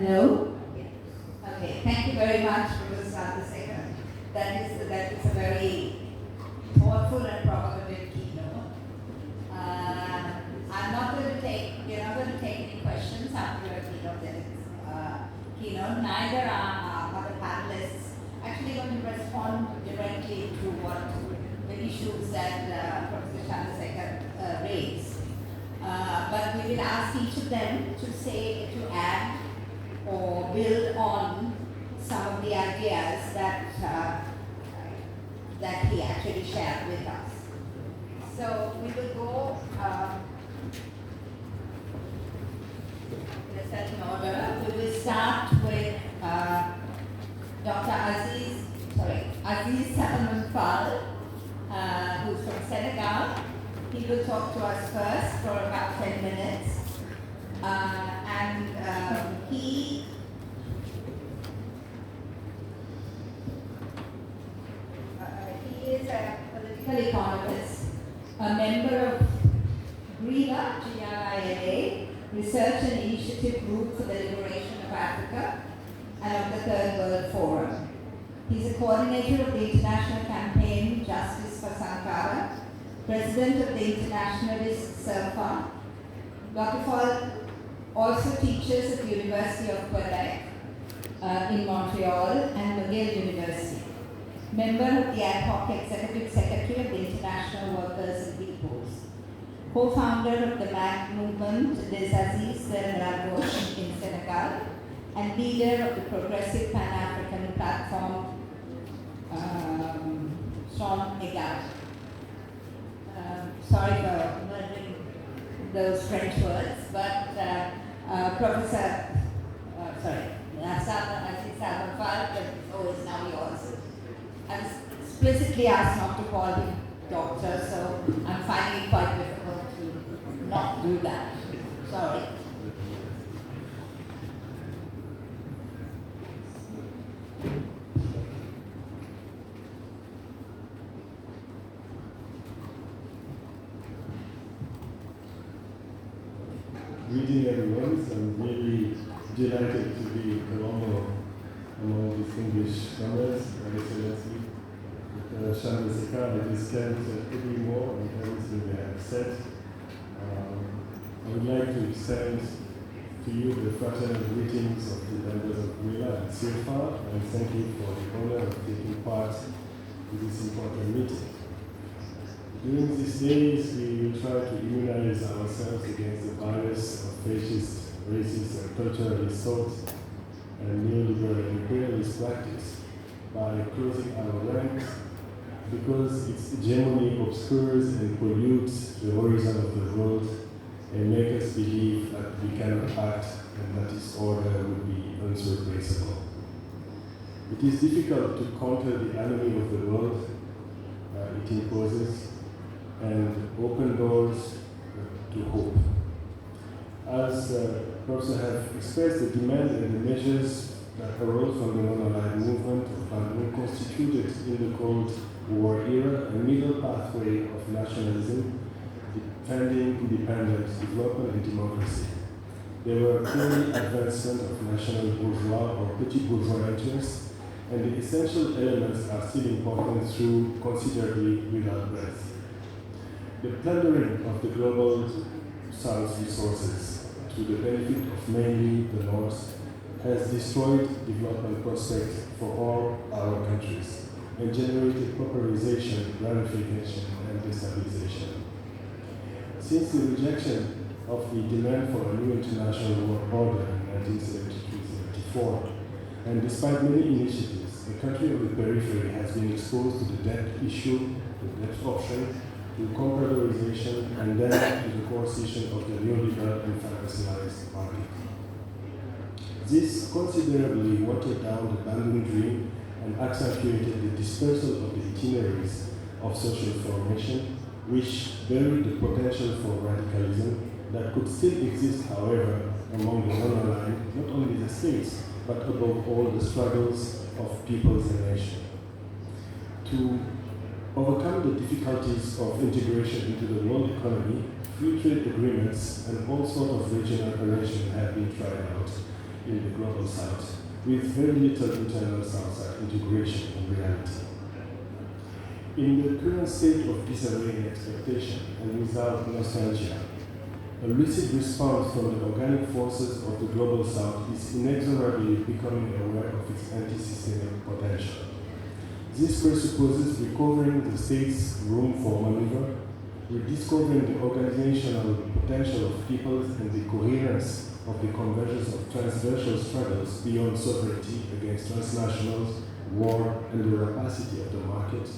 Hello? Okay, thank you very much, Professor Chandrasekhar. That is a very thoughtful and provocative keynote. We're not going to take any questions after your keynote. Neither are other panelists actually going to respond directly to the issues that Professor Chandrasekhar raised. But we will ask each of them to add or build on some of the ideas that he actually shared with us. So we will go in a certain order. We will start with Dr. Aziz Salman Fall, who's from Senegal. He will talk to us first for about 10 minutes. He is a political economist, a member of GRILA, G-R-I-L-A, Research and Initiative Group for the Liberation of Africa, and of the Third World Forum. He's a coordinator of the international campaign Justice for Sankara, president of the Internationalist SERPA. Dr. Fall also teaches at the University of Quebec in Montreal and McGill University. Member of the ad hoc executive secretary of the International Workers and Peoples. Co-founder of the MAG movement, des Aziz de la Gauche in Senegal, and leader of the Progressive Pan-African Platform, Son Egal. Sorry for murdering those French words, but Professor, Aziz Salman Fall is now yours. I'm explicitly asked not to call him doctor, so I'm finding it quite difficult to not do that. Sorry. Greeting everyone. I'm really delighted to be among distinguished members, Your Excellency. Chandrasekhar, I just can't agree more on everything they have said. I would like to extend to you the fraternal greetings of the members of GRILA and SERPA, and thank you for the honor of taking part in this important meeting. During these days, we will try to immunize ourselves against the virus of fascist, racist, and culturalist thought and neoliberal imperialist practice by closing our ranks, because its hegemony obscures and pollutes the horizon of the world and makes us believe that we cannot act and that its order would be unsurpassable. It is difficult to counter the enemy of the world it imposes and open doors to hope. As Professor have expressed, the demand and the measures that arose from the non-aligned movement of Bandung constituted in the Cold War era a middle pathway of nationalism, defending independence, development, and democracy. They were clearly advancement of national bourgeois or petit bourgeois interests, and the essential elements are still important through considerably without breadth. The plundering of the global South's resources to the benefit of mainly the North has destroyed development prospects for all our countries and generated pauperization, ramification, and destabilization. Since the rejection of the demand for a new international world order in 1973-74, and despite many initiatives, the country of the periphery has been exposed to the debt issue, the debt option, to corporatization, and then to the coercion of the neoliberal and financialized market. This considerably watered down the Bandung dream and accentuated the dispersal of the itineraries of social formation, which buried the potential for radicalism that could still exist, however, among the non-aligned, not only the states, but above all the struggles of peoples and nations. To overcome the difficulties of integration into the world economy, free trade agreements and all sorts of regional arrangements have been tried out, in the global south, with very little internal south-side integration in reality. In the current state of disarray and expectation, and without nostalgia, a lucid response from the organic forces of the global south is inexorably becoming aware of its anti-systemic potential. This presupposes recovering the state's room for maneuver, rediscovering the organizational potential of peoples and the coherence of the convergence of transversal struggles beyond sovereignty against transnationals, war, and the rapacity of the market,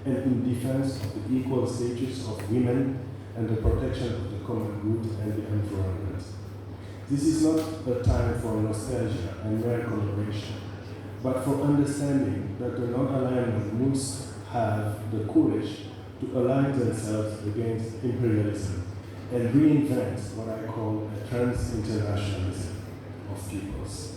and in defense of the equal status of women and the protection of the common good and the environment. This is not a time for nostalgia and mere commemoration, but for understanding that the non-alignment must have the courage to align themselves against imperialism and reinvent what I call a trans-internationalism of peoples.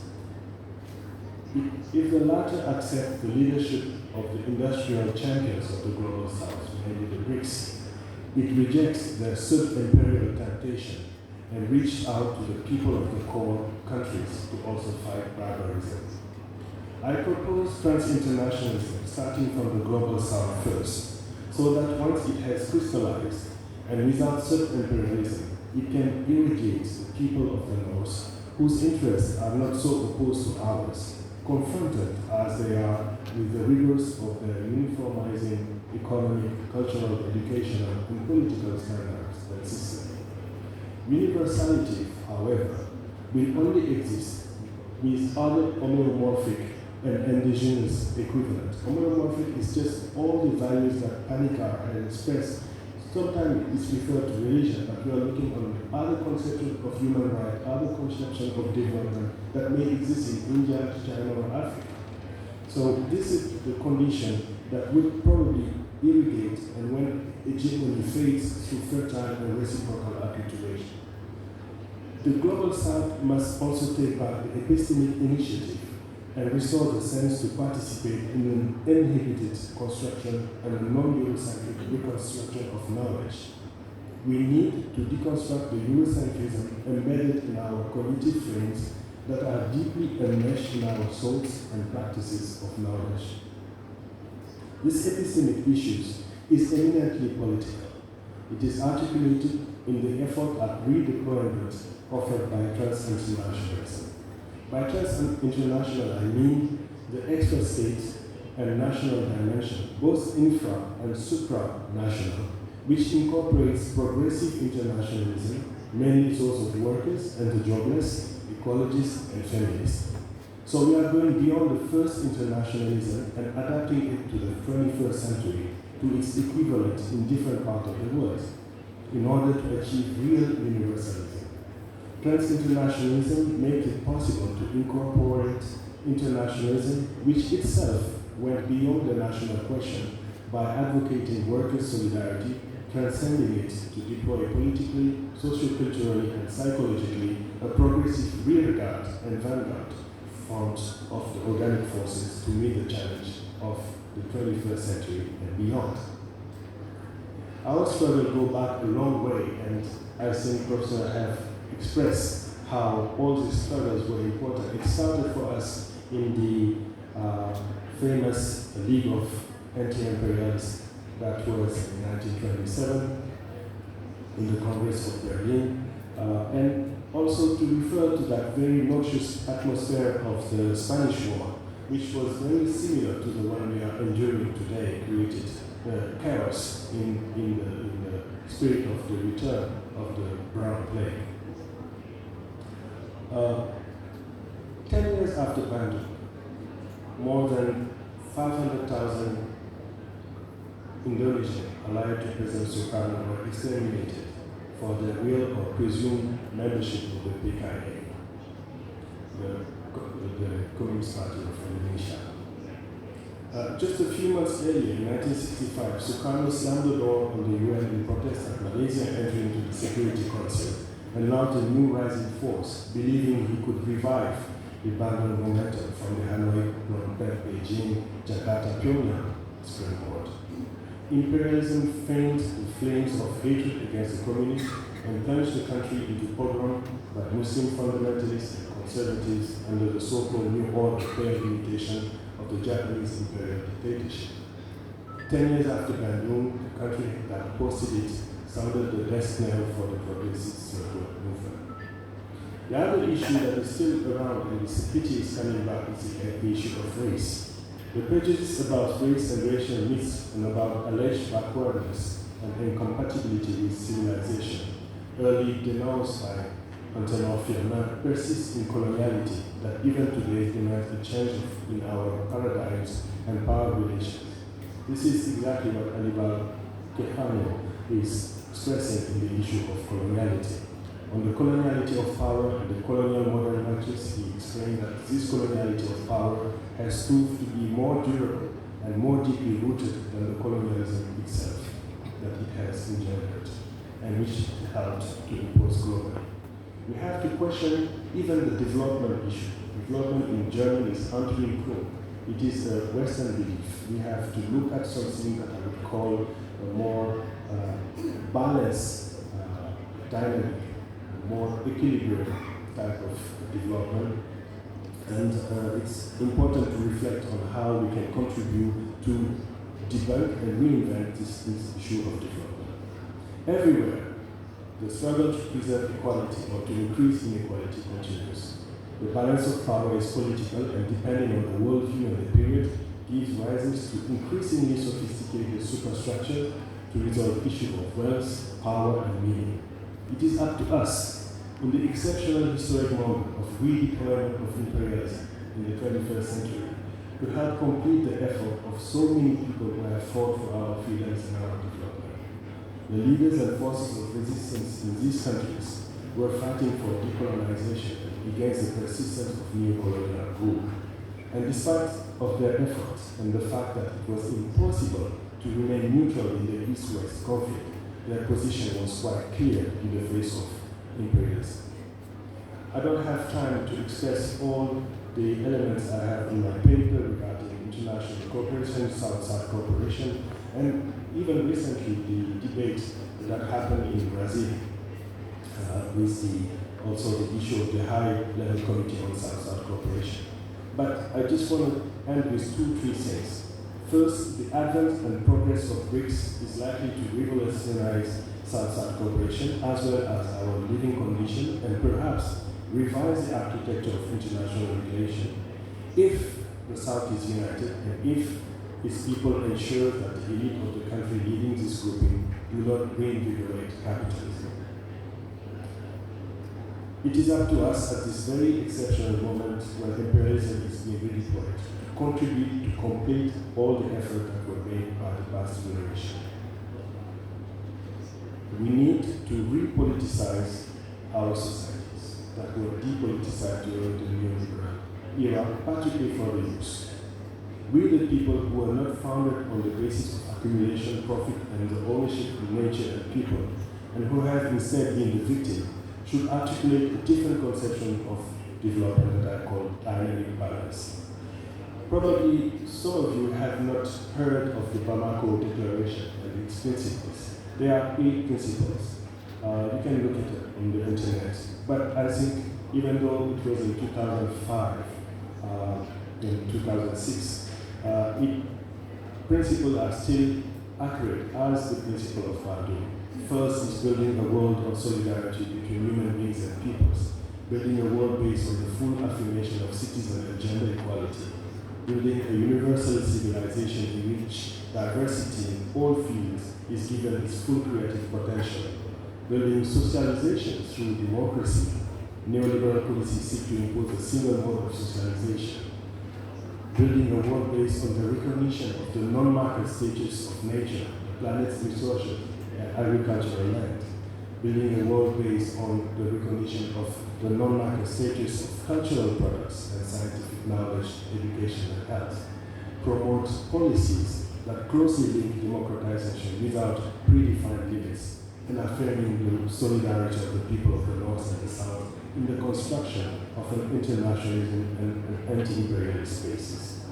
If the latter accept the leadership of the industrial champions of the global south, mainly the BRICS, it rejects their sub-imperial temptation and reached out to the people of the core countries to also fight barbarism. I propose trans-internationalism starting from the global south first, so that once it has crystallized and without sub-imperialism, it can irrigate the people of the north whose interests are not so opposed to ours, confronted as they are with the rigors of their uniformizing economic, cultural, educational, and political standards and system. Universality, however, will only exist with other homeomorphic and indigenous equivalent. Homeomorphic is just all the values that Panikar has expressed. Sometimes it's referred to religion, but we are looking on other conceptions of human rights, other conceptions of development that may exist in India, China, or Africa. So this is the condition that would probably irrigate and when hegemony fades through fertile and reciprocal acculturation. The global south must also take back the epistemic initiative and restore the sense to participate in an uninhibited construction and a non-Eurocentric reconstruction of knowledge. We need to deconstruct the Eurocentrism embedded in our cognitive frames that are deeply enmeshed in our thoughts and practices of knowledge. This epistemic issue is eminently political. It is articulated in the effort at redeployment offered by trans-internationalism. By trans-international, I mean the extra-state and national dimension, both infra- and supranational, which incorporates progressive internationalism, mainly those of workers and the jobless, ecologists, and feminists. So we are going beyond the first internationalism and adapting it to the 21st century to its equivalent in different parts of the world in order to achieve real universalism. Trans-internationalism makes it possible to incorporate internationalism, which itself went beyond the national question by advocating workers' solidarity, transcending it to deploy politically, socioculturally, and psychologically a progressive rearguard and vanguard front of the organic forces to meet the challenge of the 21st century and beyond. Our struggle goes back a long way, and I think Professor have expressed how all these struggles were important. It started for us in the famous League of Anti-Imperialists that was in 1927 in the Congress of Berlin, and also to refer to that very noxious atmosphere of the Spanish War, which was very similar to the one we are enduring today, created chaos in the spirit of the return of the Brown Plague. 10 years after Bandung, more than 500,000 Indonesians allied to President Sukarno were exterminated for their real or presumed membership of the PKI, the Communist Party of Indonesia. Just a few months earlier, in 1965, Sukarno slammed the door on the UN in protest at Malaysia entering into the Security Council and launched a new rising force, believing he could revive the Bandung momentum from the Hanoi, Phnom Penh, Beijing, Jakarta, Pyongyang springboard. Imperialism fanned the flames of hatred against the communists and plunged the country into pogrom by Muslim fundamentalists and conservatives under the so-called New Order pale imitation of the Japanese imperial dictatorship. 10 years after Bandung, the country that hosted it sounded the death knell for the progressive circular movement. The other issue that is still around and is pity is coming back is the issue of race. The prejudice about race and racial myths and about alleged backwardness and incompatibility with civilization, early denounced by Antonio Firmin, persists in coloniality that even today demands a change in our paradigms and power relations. This is exactly what Anibal Quijano is stressing in the issue of coloniality. On the coloniality of power and the colonial modern countries, he explained that this coloniality of power has proved to be more durable and more deeply rooted than the colonialism itself that it has engendered, and which it helped to impose globally. We have to question even the development issue. Development in Germany is untrue. It is a Western belief. We have to look at something that I would call a more balanced dynamic, a more equilibrium type of development. And it's important to reflect on how we can contribute to debunk and reinvent this issue of development. Everywhere, the struggle to preserve equality or to increase inequality continues. The balance of power is political, and depending on the worldview and the period, gives rises to increasingly sophisticated superstructure to resolve issues of wealth, power, and meaning. It is up to us, in the exceptional historic moment of redeployment of imperialism in the 21st century, to help complete the effort of so many people who have fought for our freedoms and our development. The leaders and forces of resistance in these countries were fighting for decolonization against the persistence of neo-colonial rule. And despite of their efforts and the fact that it was impossible to remain neutral in the East-West conflict, their position was quite clear in the face of imperialism. I don't have time to express all the elements I have in my paper regarding international cooperation, South-South cooperation, and even recently the debate that happened in Brazil with also the issue of the high-level committee on South-South cooperation. But I just want to end with three things. First, the advent and progress of BRICS is likely to revolutionize South-South cooperation as well as our living condition and perhaps revise the architecture of international regulation if the South is united and if its people ensure that the elite of the country leading this grouping do not reinvigorate capitalism. It is up to us at this very exceptional moment when imperialism is being redeployed to contribute to complete all the effort that were made by the past generation. We need to repoliticize our societies that were depoliticized during the neoliberal era, particularly for the youth. We, the people who are not founded on the basis of accumulation, profit, and the ownership of nature and people, and who have instead been the victim, should articulate a different conception of development that I call dynamic balance. Probably some of you have not heard of the Bamako Declaration and its principles. There are 8 principles. You can look at it on the internet. But I think even though it was in 2005, in 2006, principles are still accurate as the principle of Bandung. First is building a world of solidarity between human beings and peoples, building a world based on the full affirmation of citizen and gender equality, building a universal civilization in which diversity in all fields is given its full creative potential, building socialization through democracy. Neoliberal policies seek to impose a single mode of socialization, building a world based on the recognition of the non-market stages of nature, the planet's resources, agricultural land, building a world based on the recognition of the non-market status of cultural products and scientific knowledge, education, and health, promote policies that closely link democratization without predefined limits, and affirming the solidarity of the people of the North and the South in the construction of an internationalism and anti-imperialist spaces.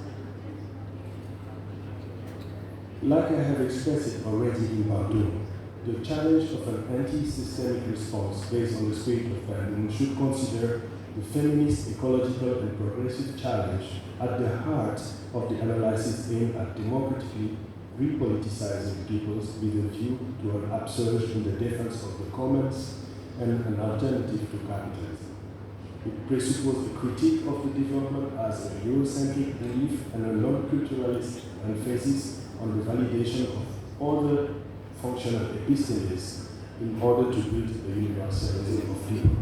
Like I have expressed it already in Bandung, the challenge of an anti-systemic response based on the spirit of Bandung should consider the feminist, ecological, and progressive challenge at the heart of the analysis aimed at democratically repoliticizing peoples with a view to an upsurge in the defense of the commons and an alternative to capitalism. It presupposes a critique of the development as a Eurocentric belief and a non-culturalist emphasis on the validation of other functional epistemes in order to build the universalism of people.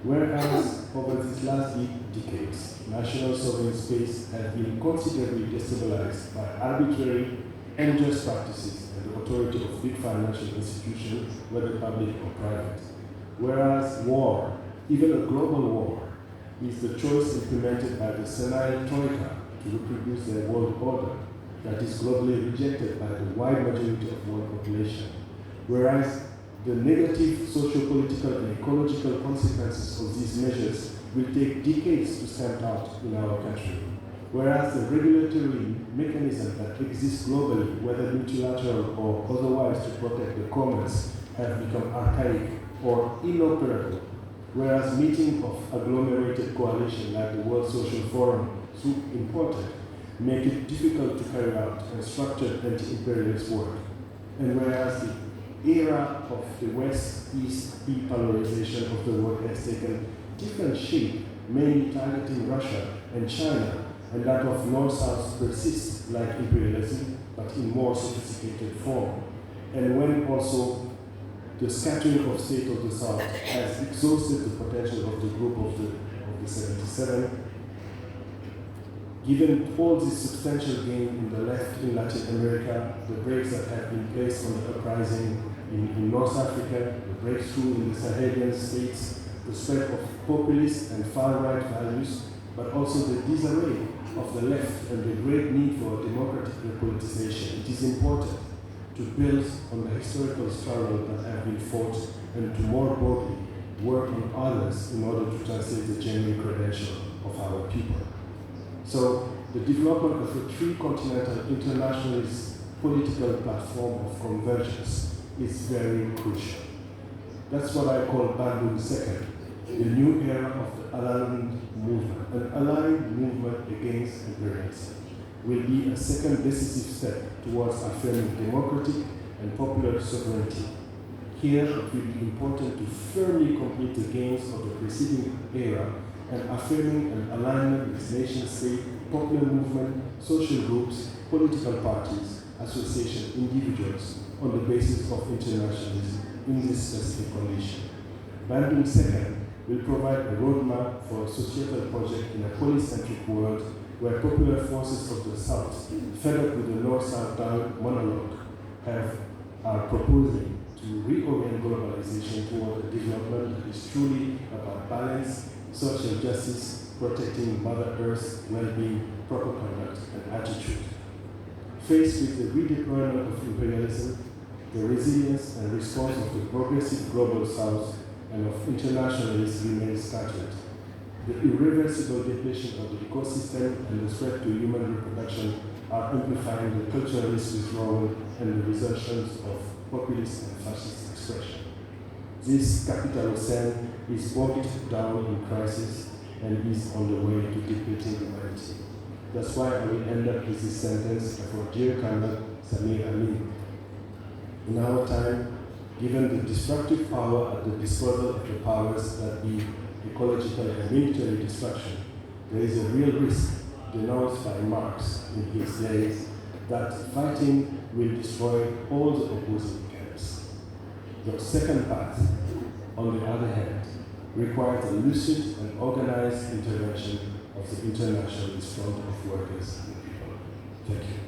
Whereas over these last decades, national sovereign space has been considerably destabilized by arbitrary and unjust practices and the authority of big financial institutions, whether public or private. Whereas war, even a global war, is the choice implemented by the senile troika to reproduce their world order that is globally rejected by the wide majority of world population. Whereas the negative socio-political and ecological consequences of these measures will take decades to stamp out in our country. Whereas the regulatory mechanism that exists globally, whether multilateral or otherwise to protect the commons, have become archaic or inoperable. Whereas meetings of agglomerated coalition like the World Social Forum, so important, make it difficult to carry out a structured anti-imperialist work. And whereas the era of the West-East bipolarization of the world has taken different shape, mainly targeting Russia and China, and that of North-South persists like imperialism, but in more sophisticated form. And when also the scattering of state of the South has exhausted the potential of the group of the 77, given all this substantial gain in the left in Latin America, the breaks that have been placed on the uprising in North Africa, the breakthrough in the Sahelian states, the spread of populist and far-right values, but also the disarray of the left and the great need for democratic repoliticization, it is important to build on the historical struggle that have been fought and to more broadly work on others in order to translate the genuine credential of our people. So the development of a three-continental internationalist political platform of convergence is very crucial. That's what I call Bandung Second, the new era of the aligned movement. An aligned movement against imperialism will be a second decisive step towards affirming democratic and popular sovereignty. Here it will be important to firmly complete the gains of the preceding era and affirming an alignment with nation-state, popular movement, social groups, political parties, associations, individuals on the basis of internationalism in this specific condition. Bandung Second will provide a roadmap for a societal project in a polycentric world where popular forces of the South, fed up with the North-South monologue, are proposing to reorient globalization toward a development that is truly about balance, social justice, protecting Mother Earth's well-being, proper conduct, and attitude. Faced with the redeployment of imperialism, the resilience and response of the progressive global South and of internationalists remain scattered. The irreversible depletion of the ecosystem and the threat to human reproduction are amplifying the culturalist withdrawal and the resurgence of populist and fascist expression. This capitalocene is bogged down in crisis and is on the way to depleting humanity. That's why I will end up with this sentence for dear Comrade Samir Amin. In our time, given the destructive power at the disposal of the powers that be ecological and military destruction, there is a real risk denounced by Marx in his days that fighting will destroy all the opposing camps. The second path, on the other hand, requires a lucid and organized intervention of the internationalist front of workers and people. Thank you.